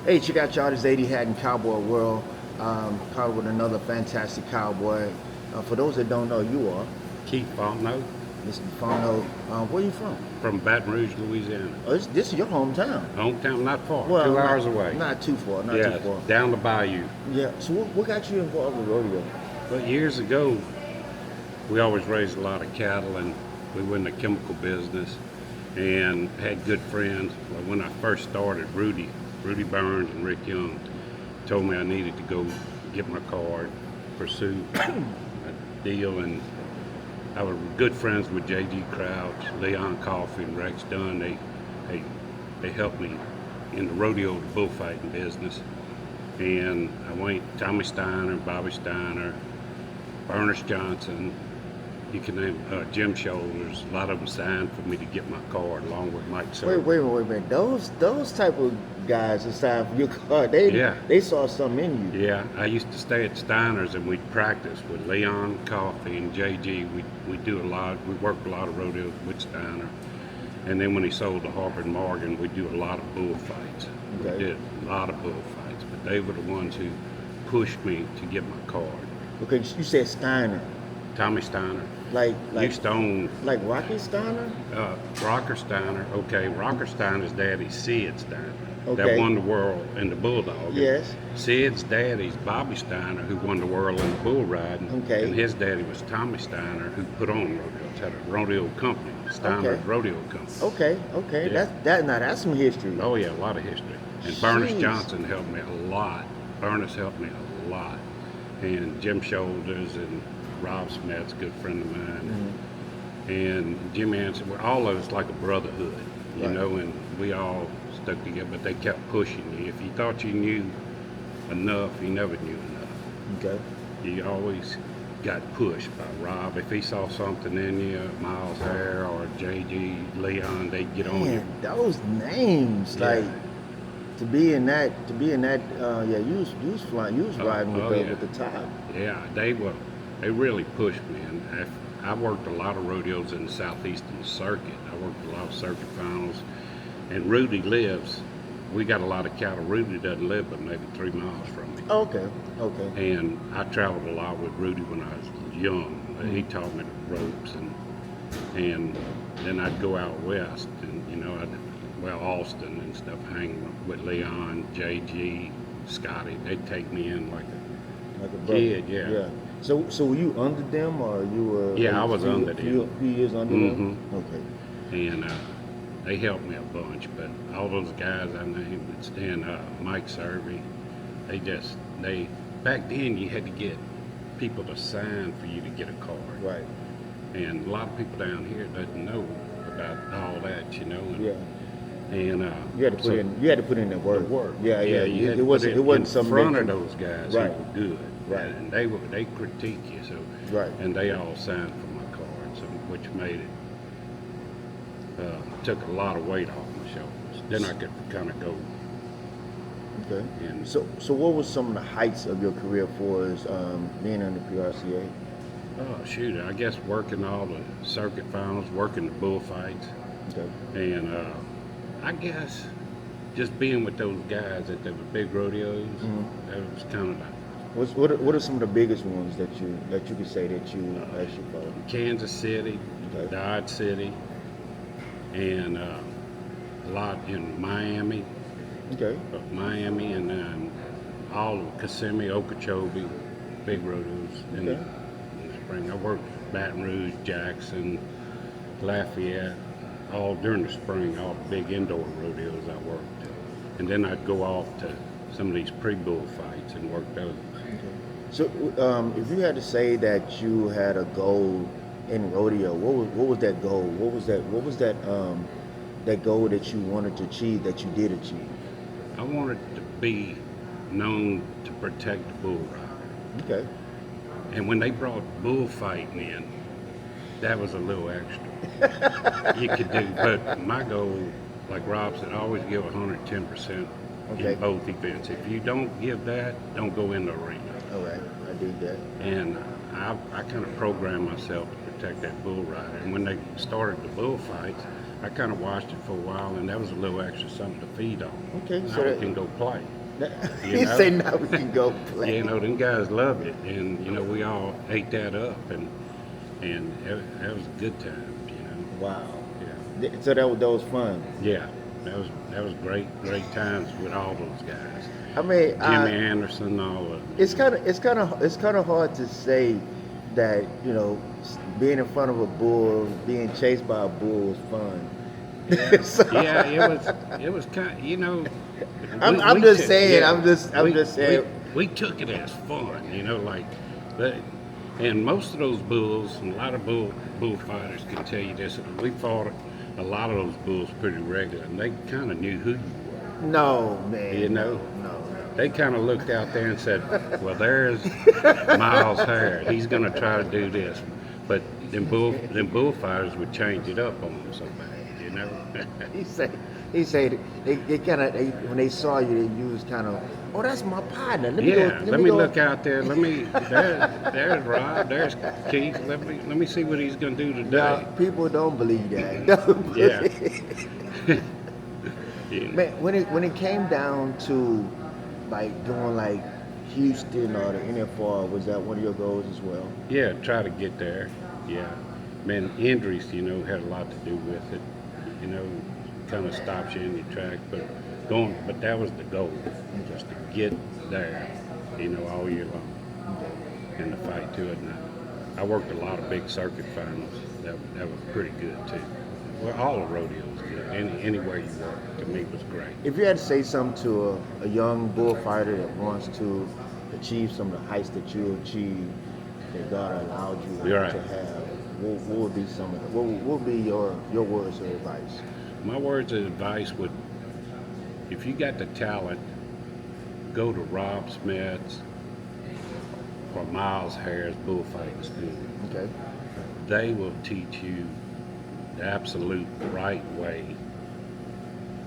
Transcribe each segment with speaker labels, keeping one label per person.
Speaker 1: Hey, check out y'all. This is 80 Hat in Cowboy World. Caught with another fantastic cowboy. For those that don't know, you are
Speaker 2: Keith Fontenot
Speaker 1: Mr. Fano. Where you from?
Speaker 2: from Baton Rouge, Louisiana.
Speaker 1: Oh, this is your hometown.
Speaker 2: Hometown, not far,
Speaker 1: Well,
Speaker 2: 2 hours away.
Speaker 1: not too far. Not too
Speaker 2: Yeah,
Speaker 1: far.
Speaker 2: down the bayou.
Speaker 1: Yeah. So what got you involved with rodeo?
Speaker 2: But years ago, we always raised a lot of cattle and we went in the chemical business and had good friends. Well, when I first started, Rudy Burns and Rick Young told me I needed to go get my card, pursue a deal, and I was good friends with J.G. Crouch, Leon Coffey, and Rex Dunn. They helped me in the rodeo, the bullfighting business. And I went Tommy Steiner, Bobby Steiner, Ernest Johnson, you can name Jim Shoulders. A lot of them signed for me to get my card, along with Mike
Speaker 1: Wait,
Speaker 2: Survey.
Speaker 1: wait a minute. Those type of guys aside from your card, they saw something in you.
Speaker 2: Yeah, I used to stay at Steiner's and we'd practice with Leon Coffey and JG. We do a lot. We worked a lot of rodeos with Steiner, and then when he sold to Harper and Morgan, we do a lot of bullfights.
Speaker 1: Okay.
Speaker 2: We did a lot of bullfights, but they were the ones who pushed me to get my card.
Speaker 1: Okay, you said Steiner,
Speaker 2: Tommy Steiner
Speaker 1: like
Speaker 2: used to own
Speaker 1: like Rocky Steiner.
Speaker 2: Rocker Steiner. Okay, Rocker Steiner's daddy, Sid Steiner,
Speaker 1: Okay.
Speaker 2: that won the world in the bulldog.
Speaker 1: Yes.
Speaker 2: Sid's daddy's Bobby Steiner, who won the world in the bull riding.
Speaker 1: Okay.
Speaker 2: And his daddy was Tommy Steiner, who put on rodeos, had a rodeo company, Steiner's
Speaker 1: Okay.
Speaker 2: Rodeo Company.
Speaker 1: Okay.
Speaker 2: Yeah.
Speaker 1: That's some history.
Speaker 2: Oh yeah, a lot of history. And Berners
Speaker 1: Jeez.
Speaker 2: Johnson helped me a lot. Berners helped me a lot. And Jim Shoulders and Rob Smith's a good friend of mine. And Jim Anson, we're all of us like a brotherhood, you
Speaker 1: Right.
Speaker 2: know, and we all stuck together, but they kept pushing you. If you thought you knew enough, you never knew enough.
Speaker 1: Okay.
Speaker 2: You always got pushed by Rob. If he saw something in you, Miles Hare or JG, Leon, they'd get on you.
Speaker 1: Man, those names,
Speaker 2: Yeah.
Speaker 1: like to be in that, yeah, you was flying, you was riding with
Speaker 2: yeah.
Speaker 1: with the top.
Speaker 2: Yeah, they really pushed me. And I worked a lot of rodeos in the southeastern circuit. I worked a lot of circuit finals. And Rudy we got a lot of cattle. Rudy doesn't live but maybe 3 miles from me.
Speaker 1: Okay.
Speaker 2: And I traveled a lot with Rudy when I was young. He taught me the ropes, and then I'd go out west, and you know, Austin and stuff, hang with Leon, JG, Scotty. They'd take me in like
Speaker 1: Like a
Speaker 2: a
Speaker 1: brother.
Speaker 2: kid, yeah.
Speaker 1: So were you under them, or you were?
Speaker 2: Yeah, I was
Speaker 1: few-
Speaker 2: under them.
Speaker 1: Few years under them.
Speaker 2: Mhm.
Speaker 1: Okay.
Speaker 2: And they helped me a bunch. But all those guys I named, and Mike Survey, they back then you had to get people to sign for you to get a card.
Speaker 1: Right.
Speaker 2: And a lot of people down here doesn't know about all that, you know. And,
Speaker 1: Yeah.
Speaker 2: And
Speaker 1: You had to put in. You had to put in the work. Yeah.
Speaker 2: You had
Speaker 1: It
Speaker 2: to
Speaker 1: wasn't.
Speaker 2: put
Speaker 1: It wasn't
Speaker 2: in
Speaker 1: something
Speaker 2: front
Speaker 1: that
Speaker 2: of
Speaker 1: you-
Speaker 2: those guys
Speaker 1: Right.
Speaker 2: who were good.
Speaker 1: Right.
Speaker 2: And they critique you. So
Speaker 1: Right.
Speaker 2: and they all signed for my card, so which made it took a lot of weight off my shoulders. Then I could kind of go.
Speaker 1: Okay.
Speaker 2: And
Speaker 1: So what was some of the heights of your career for as being in the PRCA?
Speaker 2: oh shoot, I guess working all the circuit finals, working the bullfights,
Speaker 1: Okay.
Speaker 2: and I guess just being with those guys at the big rodeos, that was kind of like
Speaker 1: What are some of the biggest ones that you could say that you actually followed?
Speaker 2: Kansas City,
Speaker 1: Okay.
Speaker 2: Dodge City, and a lot in Miami.
Speaker 1: Okay.
Speaker 2: Miami and then all of Kissimmee, Okeechobee, big rodeos in the spring. I worked Baton Rouge, Jackson, Lafayette, all during the spring, all the big indoor rodeos I worked. And then I'd go off to some of these pre-bull fights and work those.
Speaker 1: So if you had to say that you had a goal in rodeo, what was that goal? What was that goal that you wanted to achieve that you did achieve?
Speaker 2: I wanted to be known to protect the bull rider.
Speaker 1: Okay.
Speaker 2: And when they brought bullfighting in, that was a little extra. You could do, but my goal, like Rob said, always give 110%
Speaker 1: Okay.
Speaker 2: in both events. If you don't give that, don't go in the arena.
Speaker 1: All right. I did that.
Speaker 2: And I kind of programmed myself to protect that bull rider. And when they started the bullfights, I kind of watched it for a while, and that was a little extra something to feed on.
Speaker 1: Okay,
Speaker 2: Now
Speaker 1: so
Speaker 2: we
Speaker 1: that,
Speaker 2: can go play. You
Speaker 1: he
Speaker 2: know?
Speaker 1: say now we can go play.
Speaker 2: You know, them guys loved it, and you know, we all ate that up, and that was a good time. You know,
Speaker 1: Wow.
Speaker 2: yeah,
Speaker 1: So that was fun.
Speaker 2: yeah, that was great times with all those guys.
Speaker 1: I mean,
Speaker 2: Jimmy Anderson, all of them.
Speaker 1: it's kind of hard to say that being in front of a bull, being chased by a bull is fun. So,
Speaker 2: Yeah, it was kind of, you know.
Speaker 1: I'm
Speaker 2: we
Speaker 1: just
Speaker 2: took-
Speaker 1: saying.
Speaker 2: yeah,
Speaker 1: I'm just saying.
Speaker 2: we took it as fun, you know, like that. And most of those bulls, and a lot of bullfighters can tell you this. We fought a lot of those bulls pretty regular, and they kind of knew who you were.
Speaker 1: No, man.
Speaker 2: You know?
Speaker 1: No.
Speaker 2: They kind of looked out there and said, "Well, there's Miles Harris. He's going to try to do this." But them bullfighters would change it up on them so bad, you know.
Speaker 1: He said they kind of when they saw you, they used kind of, oh, that's my partner. Let me
Speaker 2: Yeah,
Speaker 1: go,
Speaker 2: let me
Speaker 1: go.
Speaker 2: look out there. There's Rob. There's Keith. Let me see what he's gonna do today.
Speaker 1: Now, people don't believe that. Don't
Speaker 2: Yeah.
Speaker 1: believe-
Speaker 2: You know.
Speaker 1: Man, when it came down to like doing like Houston or the NFR, was that one of your goals as well?
Speaker 2: Yeah, try to get there. Yeah, man, injuries, you know, had a lot to do with it. You know, kind of stops you in your track, but that was the goal, just to get there, you know, all year long, and to fight to it. And I worked a lot of big circuit finals. That was pretty good too. Well, all the rodeos good. Anywhere you work, to me, was great.
Speaker 1: If you had to say something to a young bullfighter that wants to achieve some of the heights that you achieved, that God allowed you
Speaker 2: You're right.
Speaker 1: to have, what would be some of the, what would be your words of advice?
Speaker 2: My words of advice would, if you got the talent, go to Rob Smith's or Miles Harris bullfighting school.
Speaker 1: Okay.
Speaker 2: They will teach you the absolute right way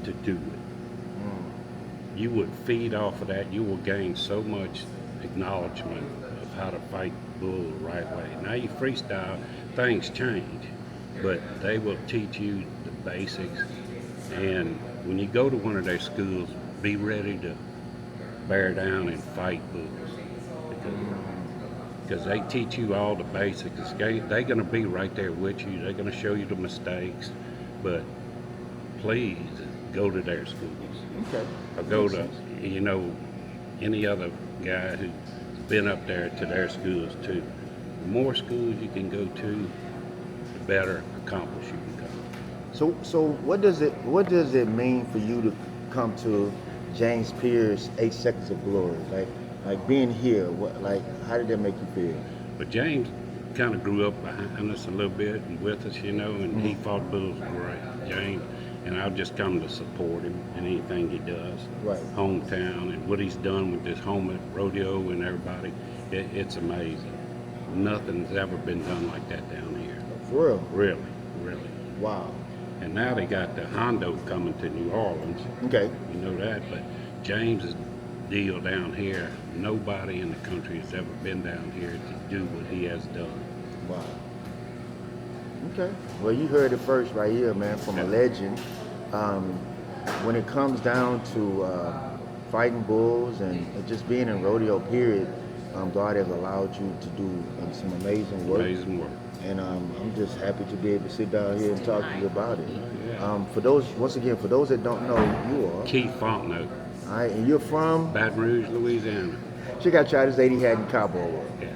Speaker 2: to do it. You would feed off of that. You will gain so much acknowledgement of how to fight bull the right way. Now you freestyle, things change, but they will teach you the basics. And when you go to one of their schools, be ready to bear down and fight bulls, because they teach you all the basics. They're going to be right there with you. They're going to show you the mistakes, but please go to their schools.
Speaker 1: Okay.
Speaker 2: Or go to, you know, any other guy who's been up there to their schools too. The more schools you can go to, the better accomplished you can come.
Speaker 1: So what does it mean for you to come to James Pierce 8 Seconds of Glory? Like being here, how did that make you feel?
Speaker 2: But James kind of grew up behind us a little bit and with us, you know, and he fought bulls great, James. And I've just come to support him in anything he does.
Speaker 1: Right.
Speaker 2: Hometown and what he's done with this home rodeo and everybody, it's amazing. Nothing's ever been done like that down here.
Speaker 1: For real?
Speaker 2: Really, really.
Speaker 1: Wow.
Speaker 2: And now they got the Hondo coming to New Orleans.
Speaker 1: Okay.
Speaker 2: You know that, but James's deal down here, nobody in the country has ever been down here to do what he has done.
Speaker 1: Wow. Okay. Well, you heard it first right here, man, from a
Speaker 2: Yeah.
Speaker 1: legend. When it comes down to fighting bulls and just being in rodeo, period, God has allowed you to do some amazing work.
Speaker 2: Amazing work.
Speaker 1: And I'm just happy to be able to sit down here and talk to you about it.
Speaker 2: Yeah.
Speaker 1: For those that don't know who you are,
Speaker 2: Keith Fontenot,
Speaker 1: all right, and you're from,
Speaker 2: Baton Rouge, Louisiana.
Speaker 1: check out Try This Lady Hat in Cabo.
Speaker 2: Yeah.